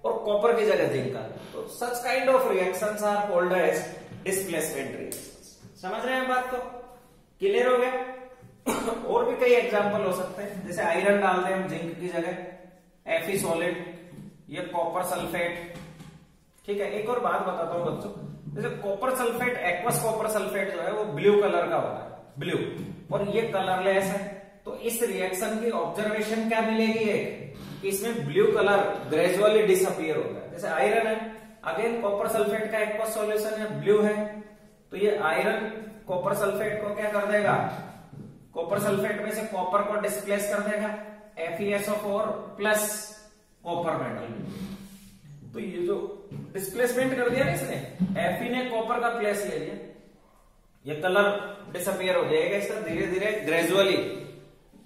और कॉपर की जगह जिंक आ गया। तो such kind of reactions are called as displacement reactions. समझ रहे हैं बात को? क्लियर हो गया? और भी कई एग्जांपल हो सकते हैं, जैसे आयरन डाल दें हम जिंक की जगह, Fe सॉलिड, ये कॉपर सल्फेट, ठीक है। एक और बात बताता हूं बच्चों, जैसे copper sulphate, aqueous copper sulphate जो है वो ब्लू कलर का होता है, ब्लू, और ये कलरलेस है। तो इस रिएक्शन की ऑब्जर्वेशन क्या मिलेगी, एक कि इसमें ब्लू कलर ग्रेजुअली डिसअपियर होता है। जैसे आयरन है, अगेन कॉपर सल्फेट का एक्वस सॉल्यूशन है, ब्लू है, तो ये आयरन कॉपर सल्फेट को क्या कर देगा, कॉपर सल्फेट में से कॉपर को डिस्प्लेस कर देगा, FeSO4 प्लस कॉपर मेटल। तो ये जो डिस्प्लेसमेंट कर दिया ना इसने, Fe ने कॉपर का प्लेस ले लिया, ये कलर डिसअपियर हो जाएगा इसका, धीरे धीरे gradually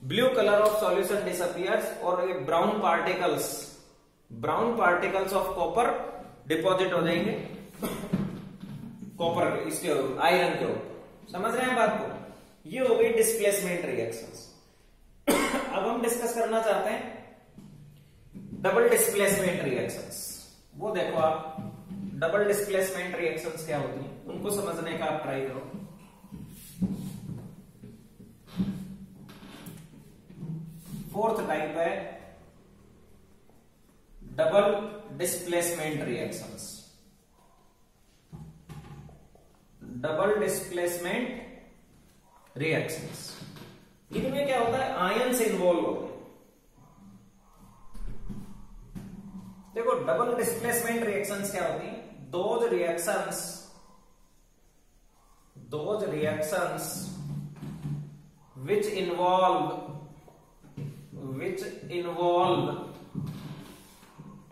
blue colour of solution disappears और ये brown particles of copper deposit हो जाएंगे कॉपर इसके आयरन के ऊपर। समझ रहे हैं बात को? ये हो गई डिस्प्लेसमेंट रिएक्शंस। अब हम डिस्कस करना चाहते हैं डबल डिस्प्लेसमेंट रिएक्शंस। वो देखो आप, डबल डिस्प्लेसमेंट रिएक्शंस क्या होती हैं, उनको समझने का आप ट्राई करो। फोर्थ टाइप है double displacement reactions. Double displacement reactions, इनमें क्या होता है, आयंस इन्वॉल्व होते हैं। देखो डबल डिस्प्लेसमेंट रिएक्शंस क्या होती है, those reactions which involve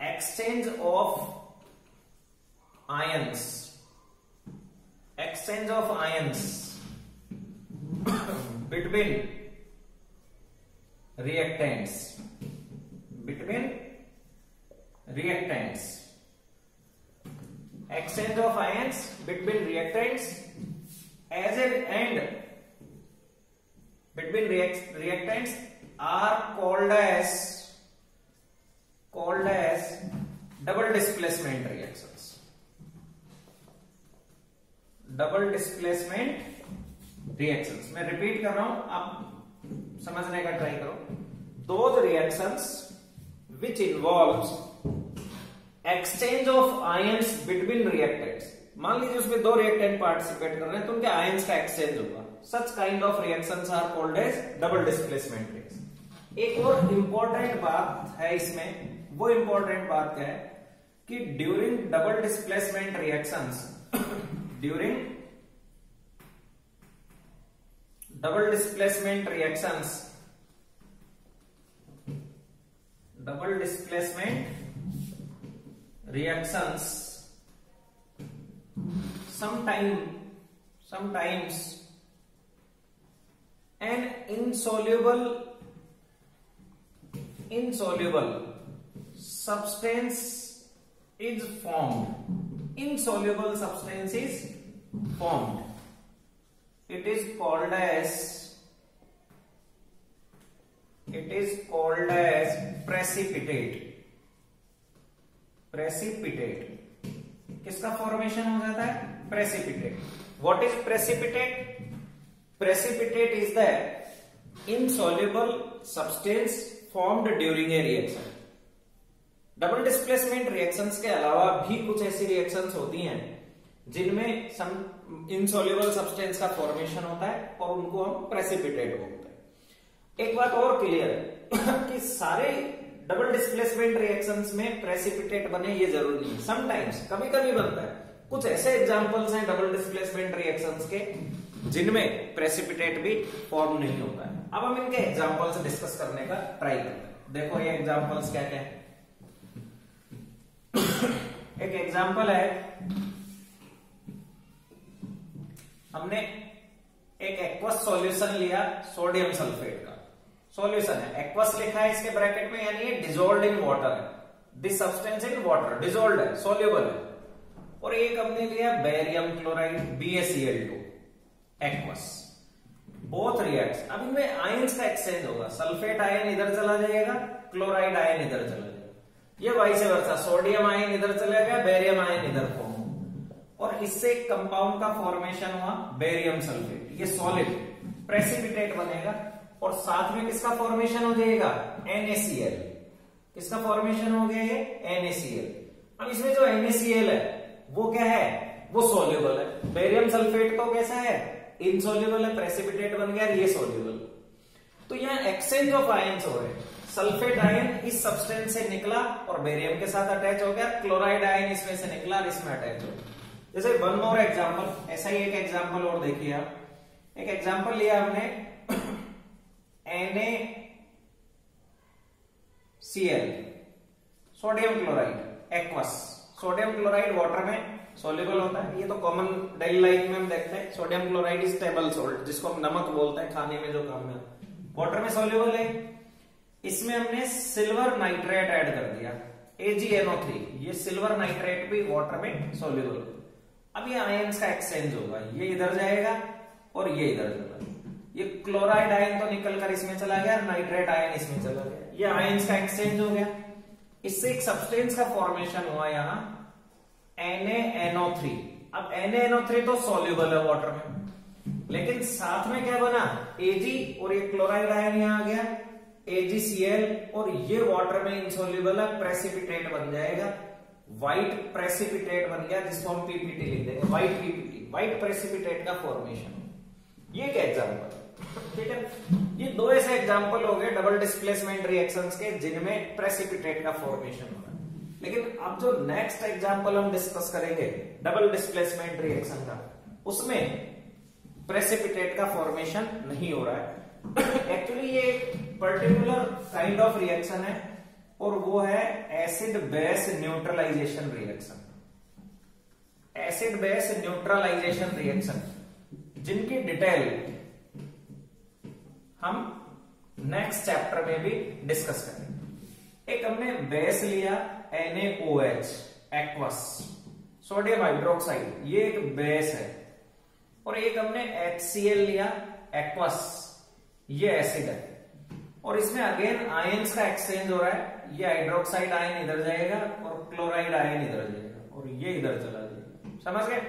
exchange of ions between reactants exchange of ions between reactants as an and between reactants are called as double displacement reactions। Double displacement reactions, मैं रिपीट कर रहा हूं, आप समझने का ट्राई करो। Those reactions which involves exchange of ions between reactants. मान लीजिए उसमें दो रिएक्टेंट पार्टिसिपेट कर रहे हैं तो उनके आयंस का एक्सचेंज होगा। Such kind of reactions are called as double displacement reaction. एक और इंपॉर्टेंट बात है इसमें, वो इंपॉर्टेंट बात क्या है कि during double displacement reactions, during double displacement reactions sometimes an insoluble substance is formed. Insoluble substance is formed. It is called as precipitate। किसका फॉर्मेशन हो जाता है, precipitate. What is precipitate? Precipitate is the insoluble substance formed during a reaction। Double displacement reactions के अलावा भी कुछ ऐसी रिएक्शंस होती हैं जिनमें सम इनसॉल्युबल सब्सटेंस का फॉर्मेशन होता है और उनको हम प्रेसिपिटेट बोलते हैं। एक बात और क्लियर है कि सारे डबल डिस्प्लेसमेंट रिएक्शंस में प्रेसिपिटेट बने ये जरूरी नहीं है, समटाइम्स कभी कभी बनता है। कुछ ऐसे एग्जांपल्स हैं डबल डिस्प्लेसमेंट रिएक्शंस के जिनमें प्रेसिपिटेट भी फॉर्म नहीं होता है। अब हम इनके एग्जांपल्स डिस्कस करने का ट्राई करते हैं। देखो ये एग्जांपल्स क्या क्या है। एक एग्जांपल है, हमने एक एक्वस सॉल्यूशन लिया सोडियम सल्फेट का, सॉल्यूशन है, एक्वस लिखा है इसके ब्रैकेट में, यानी ये डिजोल्व्ड इन वाटर है, this substance in water, dissolved है, सोल्यूबल है। और एक हमने लिया barium chloride BaCl2 aqueous, both reacts. अब इनमें आयंस का एक्सचेंज होगा, सल्फेट आयन इधर चला जाएगा, क्लोराइड आयन इधर चला जाएगा, ये वाइस वर्सा, सोडियम आयन इधर चला गया, बेरियम आयन इधर फॉर्म हो, और इससे एक कंपाउंड का फॉर्मेशन हुआ बेरियम सल्फेट, ये सॉलिड प्रेसिपिटेट बनेगा। और साथ में किसका फॉर्मेशन हो जाएगा, NaCl, किसका फॉर्मेशन हो गया ये, NaCl। अब इसमें जो NaCl है वो क्या है, वो सोल्यूबल है, बेरियम सल्फेट तो कैसा है, इनसोल्यूबल है, प्रेसिपिटेट बन गया, ये सोल्यूबल। तो यहाँ एक्सचेंज ऑफ आयंस हो रहे हैं, सल्फेट आयन इस सब्सटेंस से निकला और बेरियम के साथ अटैच हो गया, क्लोराइड आयन इसमें से निकला और इसमें अटैच हो गया। जैसे वन मोर एग्जांपल, ऐसा ही एक एग्जांपल और देखिए आप, एक एग्जांपल लिया हमने NaCl, sodium chloride aqueous, sodium chloride water में सोल्यूबल होता है, ये तो कॉमन डेली लाइफ में हम देखते हैं, sodium chloride is table salt, जिसको हम नमक बोलते हैं खाने में जो काम में, वाटर में सोल्यूबल है। इसमें हमने सिल्वर नाइट्रेट ऐड कर दिया AgNO3, ये सिल्वर नाइट्रेट भी वाटर में सोल्यूबल। अब ये आयंस का एक्सचेंज होगा, ये इधर जाएगा और ये इधर चला, ये क्लोराइड आयन तो निकलकर इसमें चला गया, नाइट्रेट आयन इसमें चला गया, ये आयंस का एक्सचेंज हो गया। इससे एक सब्सटेंस का फॉर्मेशन हुआ यहाँ NaNO3। अब NaNO3 तो सोल्यूबल है वाटर में, लेकिन साथ में क्या बना, Ag, और ये क्लोराइड आयन यहाँ आ गया AgCl, और ये वाटर में इंसोल्यूबल है, प्रेसिपिटेट बन जाएगा, व्हाइट प्रेसिपिटेट बन गया, जिसको हम PPT लिख देंगे, व्हाइट PPT, व्हाइट प्रेसिपिटेट का फॉर्मेशन। ये क्या एग्जांपल, ठीक है। ये दो ऐसे एग्जांपल हो गए डबल डिस्प्लेसमेंट रिएक्शंस के जिनमें प्रेसिपिटेट का फॉर्मेशन हो रहा है। लेकिन अब जो नेक्स्ट एग्जांपल हम डिस्कस करेंगे डबल डिस्प्लेसमेंट रिएक्शन का, उसमें प्रेसिपिटेट का फॉर्मेशन नहीं हो रहा है। एक्चुअली ये एक पर्टिकुलर काइंड ऑफ रिएक्शन है, और वो है acid base neutralisation reaction, acid base neutralisation reaction, जिनकी डिटेल हम नेक्स्ट चैप्टर में भी डिस्कस करेंगे। एक हमने बेस लिया NaOH एक्वस, सोडियम हाइड्रोक्साइड, ये एक बेस है, और एक हमने HCl लिया एक्वस, ये एसिड है, और इसमें अगेन आयंस का एक्सचेंज हो रहा है, ये हाइड्रोक्साइड आयन इधर जाएगा और क्लोराइड आयन इधर जाएगा, और ये इधर चला जाएगा, समझ गए।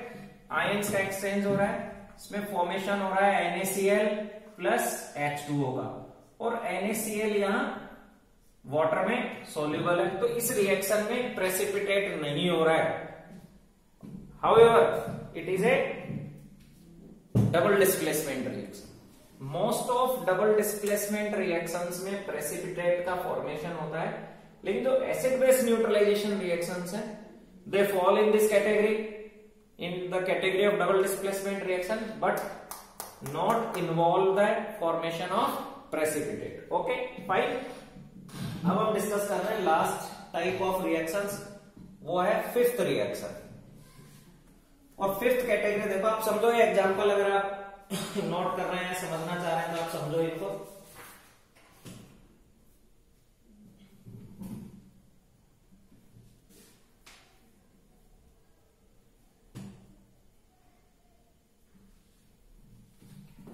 आयंस का एक्सचेंज हो रहा है, इसमें फॉर्मेशन हो रहा है NaCl प्लस H2 होगा, और NaCl यहां वाटर में सोल्यूबल है, तो इस रिएक्शन में प्रेसिपिटेट नहीं हो रहा है। However it is A double displacement reaction. Most of double displacement reactions में प्रेसिपिटेट का फॉर्मेशन होता है, लेकिन जो एसिड बेस न्यूट्रलाइजेशन रिएक्शंस हैं, they fall in this category, in the category of double displacement reaction, but not involve the formation of precipitate. Okay, fine. अब हम डिस्कस कर रहे हैं लास्ट टाइप ऑफ रिएक्शंस, वो है फिफ्थ रिएक्शन। और फिफ्थ कैटेगरी देखो, आप समझो ये एग्जांपल, अगर आप नोट कर रहे हैं, समझना चाह रहे हैं, तो आप समझो इनको।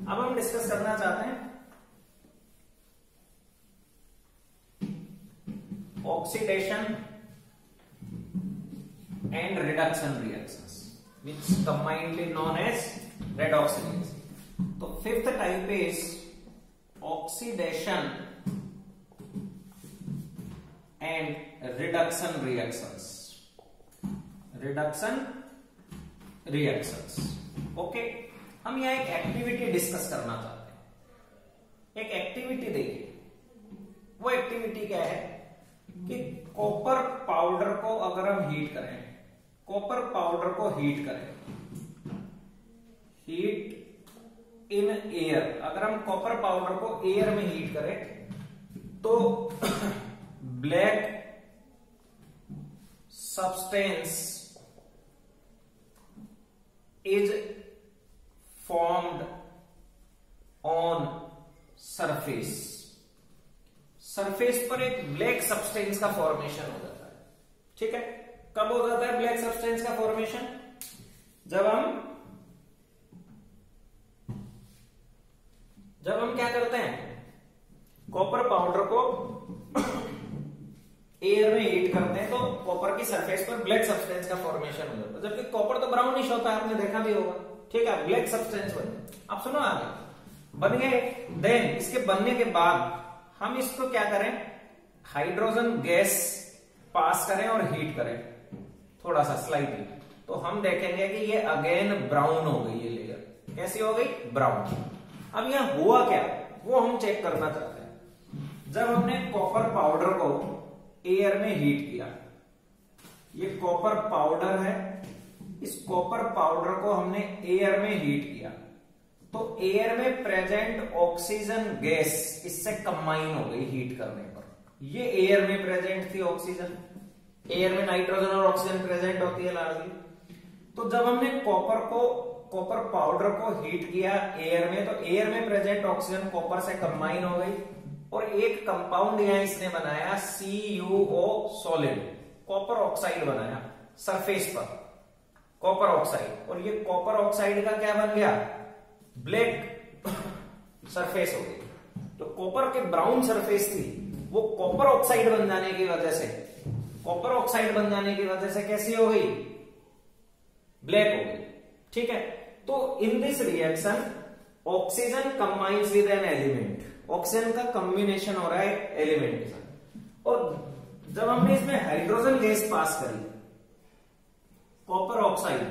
अब हम डिस्कस करना चाहते हैं oxidation and reduction reactions, which combinedly known as redox reaction. तो fifth type is oxidation and reduction reactions, reduction reactions. Okay, हम यहां एक एक्टिविटी डिस्कस करना चाहते हैं। एक एक्टिविटी देखिए, वो एक्टिविटी क्या है, कि कॉपर पाउडर को अगर हम हीट करें, कॉपर पाउडर को हीट करें, हीट इन एयर, अगर हम कॉपर पाउडर को एयर में हीट करें तो black substance is formed on surface, surface पर एक ब्लैक सब्सटेंस का फॉर्मेशन हो जाता है। ठीक है, कब हो जाता है ब्लैक सब्सटेंस का फॉर्मेशन? जब हम क्या करते हैं, कॉपर पाउडर को एयर में हीट करते हैं तो कॉपर की सरफेस पर ब्लैक सब्सटेंस का फॉर्मेशन हो जाता है, जबकि कॉपर तो ब्राउनिश होता है, आपने देखा भी होगा। ठीक है, ब्लैक सब्सटेंस बने। अब सुनो आगे, बन गए। देन इसके बनने के बाद हम इसको क्या करें, हाइड्रोजन गैस पास करें और हीट करें थोड़ा सा स्लाइटली, तो हम देखेंगे कि ये अगेन ब्राउन हो गई, ये लेयर कैसी हो गई, ब्राउन। अब यहां हुआ क्या, वो हम चेक करना चाहते हैं। जब हमने कॉपर पाउडर को एयर में हीट किया, ये कॉपर पाउडर है, इस कॉपर पाउडर को हमने एयर में हीट किया तो एयर में प्रेजेंट ऑक्सीजन गैस इससे कंबाइन हो गई हीट करने पर। ये एयर में प्रेजेंट थी ऑक्सीजन, एयर में नाइट्रोजन और ऑक्सीजन प्रेजेंट होती है लार्जली। तो जब हमने कॉपर पाउडर को हीट किया एयर में, तो एयर में प्रेजेंट ऑक्सीजन कॉपर से कंबाइन हो गई और एक कंपाउंड यहां इसने बनाया CuO सॉलिड, कॉपर ऑक्साइड बनाया सरफेस पर, कॉपर ऑक्साइड। और ये कॉपर ऑक्साइड का क्या बन गया, ब्लैक सरफेस हो गई। तो कॉपर के ब्राउन सरफेस थी वो कॉपर ऑक्साइड बन जाने की वजह से, कॉपर ऑक्साइड बन जाने की वजह से कैसी हो गई, ब्लैक हो गई। ठीक है, तो इन this reaction oxygen combines with an element, oxygen का कॉम्बिनेशन हो रहा है एलिमेंट के साथ। और जब हमने इसमें हाइड्रोजन गैस पास करी, कॉपर ऑक्साइड,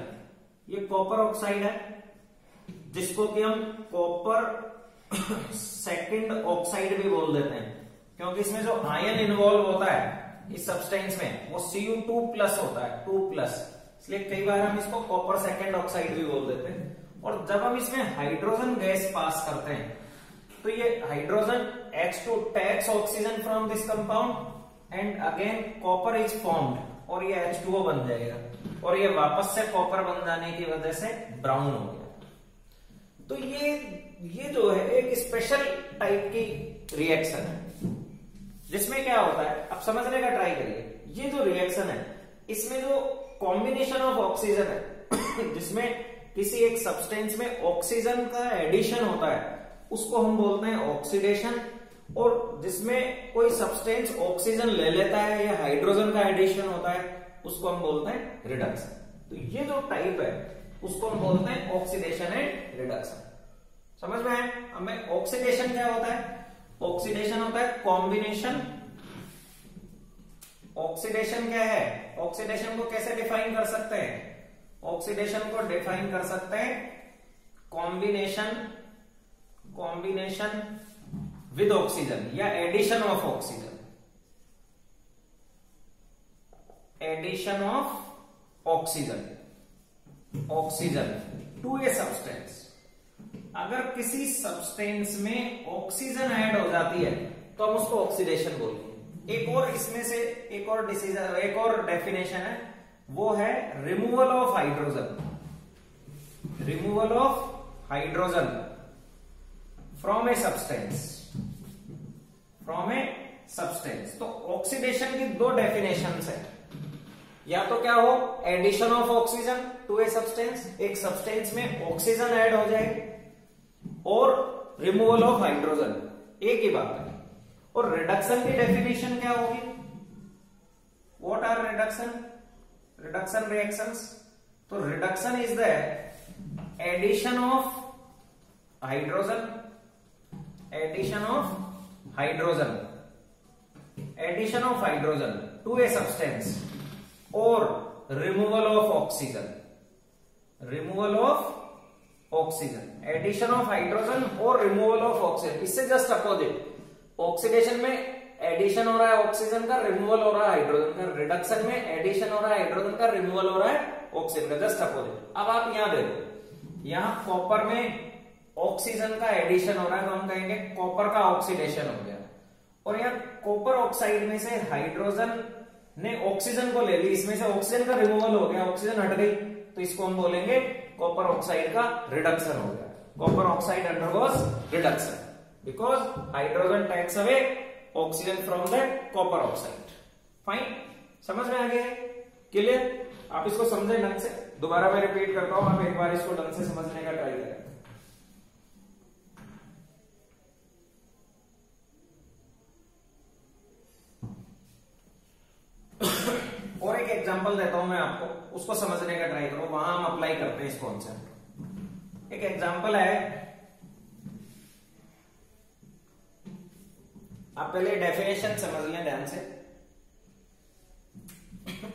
ये कॉपर ऑक्साइड है जिसको कि हम कॉपर सेकंड ऑक्साइड भी बोल देते हैं, क्योंकि इसमें जो आयन इन्वॉल्व होता है इस सब्सटेंस में वो Cu2+ होता है, 2+, इसलिए कई बार हम इसको कॉपर सेकंड ऑक्साइड भी बोल देते हैं। और जब हम इसमें हाइड्रोजन गैस पास करते हैं तो ये hydrogen H2 takes oxygen from this compound and again copper is formed और ये H2O बन जाएगा और ये वापस से कॉपर बन जाने की वजह से ब्राउन हो गया। तो ये जो है एक स्पेशल टाइप की रिएक्शन है जिसमें क्या होता है, आप समझने का ट्राई करिए। ये जो रिएक्शन है इसमें जो कॉम्बिनेशन ऑफ ऑक्सीजन है जिसमें किसी एक सब्सटेंस में ऑक्सीजन का एडिशन होता है उसको हम बोलते हैं ऑक्सीडेशन, और जिसमें कोई सब्सटेंस ऑक्सीजन ले लेता है या हाइड्रोजन का एडिशन होता है उसको हम बोलते हैं रिडक्शन। तो ये जो टाइप है उसको हम बोलते हैं ऑक्सीडेशन एंड रिडक्शन। समझ में आए? हमें ऑक्सीडेशन क्या होता है, ऑक्सीडेशन होता है कॉम्बिनेशन। ऑक्सीडेशन क्या है, ऑक्सीडेशन को कैसे डिफाइन कर सकते हैं, ऑक्सीडेशन को डिफाइन कर सकते हैं कॉम्बिनेशन विद ऑक्सीजन या addition of oxygen, addition of oxygen to a substance. अगर किसी सब्सटेंस में ऑक्सीजन ऐड हो जाती है तो हम उसको ऑक्सीडेशन बोलते हैं। एक और इसमें से एक और डेफिनेशन है, वो है removal of hydrogen, removal of hydrogen from a substance. तो ऑक्सीडेशन की दो डेफिनेशंस है, या तो क्या हो addition of oxygen to a substance, एक सब्सटेंस में ऑक्सीजन ऐड हो जाए, और रिमूवल ऑफ हाइड्रोजन, एक ही बात है। और रिडक्शन की डेफिनेशन क्या होगी, व्हाट आर रिडक्शन रिएक्शंस? तो reduction is the addition of hydrogen to a substance और removal of oxygen, addition of hydrogen और रिमूवल ऑफ ऑक्सीजन। इससे जस्ट अपोजिट, ऑक्सीडेशन में एडिशन हो रहा है ऑक्सीजन का, रिमूवल हो रहा है हाइड्रोजन का। रिडक्शन में एडिशन हो रहा है हाइड्रोजन का, रिमूवल हो रहा है ऑक्सीजन का, जस्ट अपोजिट। अब आप यहां देखो, यहां कॉपर में ऑक्सीजन का एडिशन हो रहा है तो हम कहेंगे कॉपर का ऑक्सीडेशन हो गया। और यहाँ कॉपर ऑक्साइड में से हाइड्रोजन ने ऑक्सीजन को ले ली, इसमें से ऑक्सीजन का रिमूवल हो गया, ऑक्सीजन हट गई, तो इसको हम बोलेंगे कॉपर ऑक्साइड का रिडक्शन हो गया। Copper oxide undergoes reduction because hydrogen takes away oxygen from the copper oxide. Fine, समझ में आ गया है? क्लियर? आप इसको समझे ढंग से, दोबारा मैं रिपीट करता हूं, आप एक बार इसको ढंग से समझने का ट्राई करें। और एक एग्जांपल देता हूं मैं आपको, उसको समझने का ट्राई करो, वहां हम अप्लाई करते हैं इस कॉन्सेप्ट। एक एग्जांपल है, आप पहले डेफिनेशन समझ लें ध्यान से।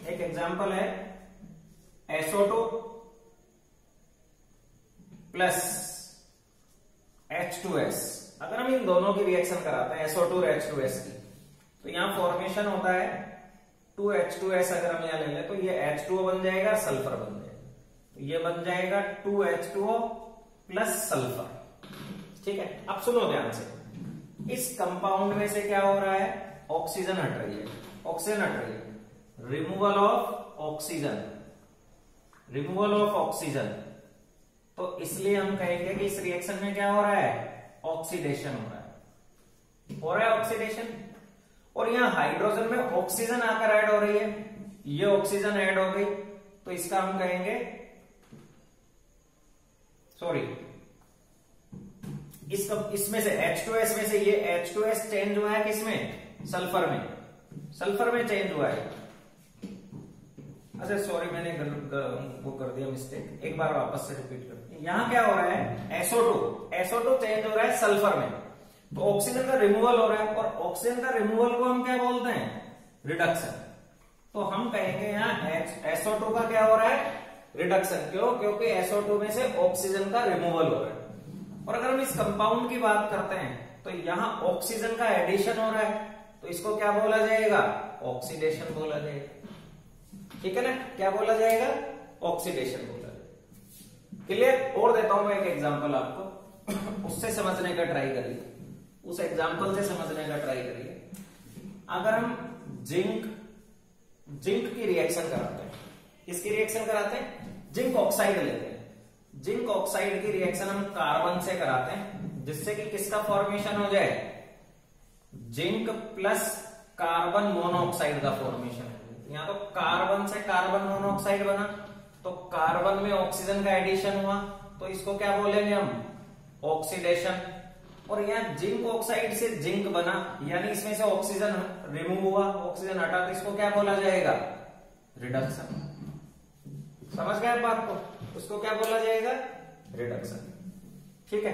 एक एग्जांपल है SO2 प्लस H2S। अगर हम इन दोनों की रिएक्शन कराते हैं SO2 और H2S की, तो यहां फॉर्मेशन होता है 2H2S। अगर हम यहां ले लें तो ये H2O बन जाएगा, सल्फर बन जाएगा, तो ये बन जाएगा 2H2O प्लस सल्फर। ठीक है, अब सुनो ध्यान से, इस कंपाउंड में से क्या हो रहा है, ऑक्सीजन हट रही है, ऑक्सीजन हट रही है, removal of oxygen, removal of oxygen. तो इसलिए हम कहेंगे कि इस रिएक्शन में क्या हो रहा है, ऑक्सीडेशन हो रहा है ऑक्सीडेशन। और यहां हाइड्रोजन में ऑक्सीजन आकर ऐड हो रही है, ये ऑक्सीजन ऐड हो गई, तो इसका हम कहेंगे, सॉरी, इसमें से H2S में से ये H2S चेंज हुआ है किसमें, सल्फर में, सल्फर में चेंज हुआ है। अच्छा सॉरी, मैंने वो कर दिया मिस्टेक, एक बार वापस से रिपीट करते हैं। यहां क्या हो रहा है, SO2 चेंज हो रहा है सल्फर में, तो ऑक्सीजन का रिमूवल हो रहा है, और ऑक्सीजन का रिमूवल को हम क्या बोलते हैं, रिडक्शन। तो हम कहेंगे यहां SO2 का क्या हो रहा है, रिडक्शन। क्यों? क्योंकि SO2 में से ऑक्सीजन का रिमूवल हो रहा है। और अगर हम इस कंपाउंड की बात करते हैं तो यहां ऑक्सीजन का एडिशन हो रहा है, तो इसको क्या बोला जाएगा, ऑक्सीडेशन बोला जाएगा। ठीक है ना, क्या बोला जाएगा, ऑक्सीडेशन बोला जाएगा। क्लियर? और देता हूं मैं एक एग्जांपल आपको, उससे समझने का ट्राई करिए, उस एग्जांपल से समझने का ट्राई करिए। अगर हम जिंक की रिएक्शन कराते हैं, किसकी रिएक्शन कराते हैं, जिंक ऑक्साइड लेते हैं। जिंक ऑक्साइड की रिएक्शन हम कार्बन से कराते हैं, जिससे कि किसका फॉर्मेशन हो जाए, जिंक प्लस कार्बन मोनोऑक्साइड का फॉर्मेशन है। यहां तो कार्बन से कार्बन मोनोऑक्साइड बना, तो कार्बन में ऑक्सीजन का एडिशन हुआ, तो इसको क्या बोलेंगे हम, ऑक्सीडेशन। और यहाँ जिंक ऑक्साइड से जिंक बना, यानी इसमें से ऑक्सीजन रिमूव हुआ, ऑक्सीजन हटा, तो इसको क्या बोला जाएगा, रिडक्शन। समझ गए बात को, उसको क्या बोला जाएगा, रिडक्शन। ठीक है,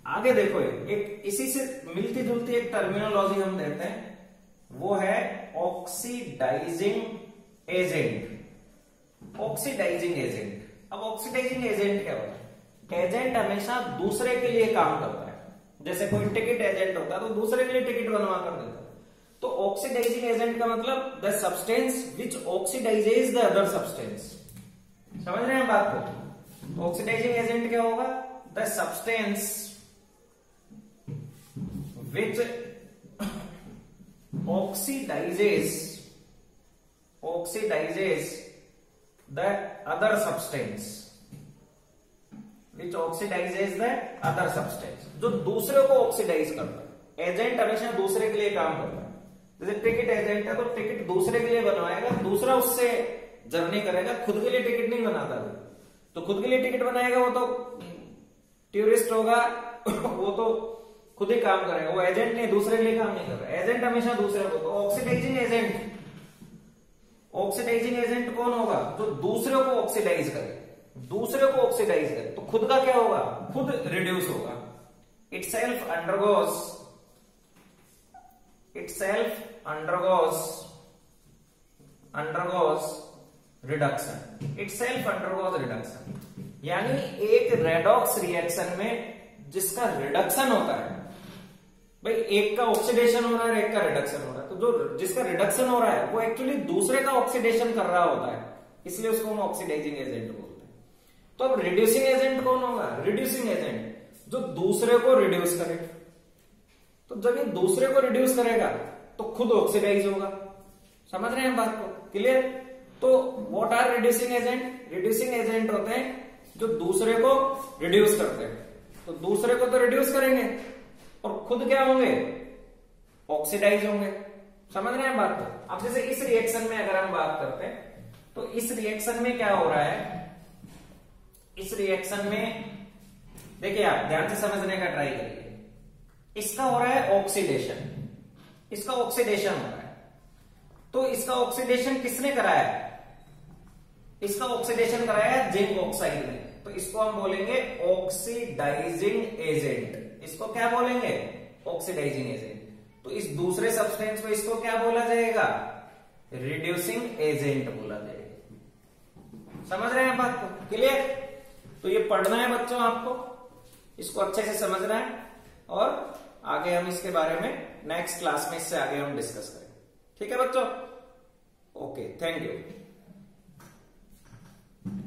आगे देखो, एक इसी से मिलती जुलती एक टर्मिनोलॉजी हम देते हैं, वो है ऑक्सीडाइजिंग एजेंट। ऑक्सीडाइजिंग एजेंट, अब ऑक्सीडाइजिंग एजेंट क्या होता है, एजेंट हमेशा दूसरे के लिए काम करता है। जैसे कोई टिकट एजेंट होता है तो दूसरे के लिए टिकट बनवा कर देता है। तो ऑक्सीडाइजिंग एजेंट का मतलब the substance which oxidises the other substance. समझ रहे हैं बात को? तो ऑक्सीडाइजिंग एजेंट क्या होगा, the substance which oxidises the other substance, which oxidises the other substance, जो दूसरे को ऑक्सीडाइज करता है। एजेंट हमेशा दूसरे के लिए काम करता है। जैसे टिकट एजेंट है तो टिकट दूसरे के लिए बनवाएगा, दूसरा उससे जर्नी करेगा, खुद के लिए टिकट नहीं बनाता। तो खुद के लिए टिकट बनाएगा वो तो टूरिस्ट होगा, वो तो खुद ही काम करेगा, वो एजेंट नहीं, दूसरे के लिए काम नहीं कर रहा। एजेंट हमेशा दूसरे को। तो ऑक्सीडाइजिंग एजेंट कौन होगा, जो दूसरे को ऑक्सीडाइज करे, दूसरे को ऑक्सीडाइज करे, तो खुद का क्या होगा, खुद रिड्यूस होगा। itself undergoes reduction. यानी एक रेडॉक्स रिएक्शन में जिसका रिडक्शन होता है, भाई एक का ऑक्सीडेशन हो रहा है, एक का रिडक्शन हो रहा है, तो जो जिसका रिडक्शन हो रहा है वो एक्चुअली दूसरे का ऑक्सीडेशन कर रहा होता है, इसलिए उसको हम ऑक्सीडाइजिंग एजेंट बोलते हैं। तो अब रिड्यूसिंग एजेंट कौन होगा? रिड्यूसिंग एजेंट जो दूसरे को रिड्यूस करे। तो जब ये दूसरे को रिड्यूस करेगा तो खुद ऑक्सीडाइज होगा। समझ रहे हैं बात को? क्लियर? तो what are reducing agent? Reducing agent होते हैं जो दूसरे को रिड्यूस करते हैं। तो दूसरे को तो रिड्यूस करेंगे और खुद क्या होंगे? ऑक्सीडाइज होंगे। समझ रहे हैं बात को? अब जैसे इस रिएक्शन में अगर हम बात करते हैं तो इस रिएक्शन में क्या हो रहा है? इस रिएक्शन में देखिए, आप ध्यान से समझने का ट्राई करिए। इसका हो रहा है ऑक्सीडेशन, इसका ऑक्सीडेशन हो रहा है। तो इसका ऑक्सीडेशन किसने कराया? इसका ऑक्सीडेशन कराया है जिंक ऑक्साइड ने। तो इसको हम बोलेंगे ऑक्सीडाइजिंग एजेंट। इसको क्या बोलेंगे? Oxidising agent. तो इस दूसरे सब्सटेंस को इसको क्या बोला जाएगा? रिड्यूसिंग एजेंट बोला जाएगा। समझ रहे हैं बात को? क्लियर? तो ये पढ़ना है बच्चों आपको, इसको अच्छे से समझना है और आगे हम इसके बारे में नेक्स्ट क्लास में इससे आगे हम डिस्कस करेंगे। ठीक है बच्चों? Okay, thank you.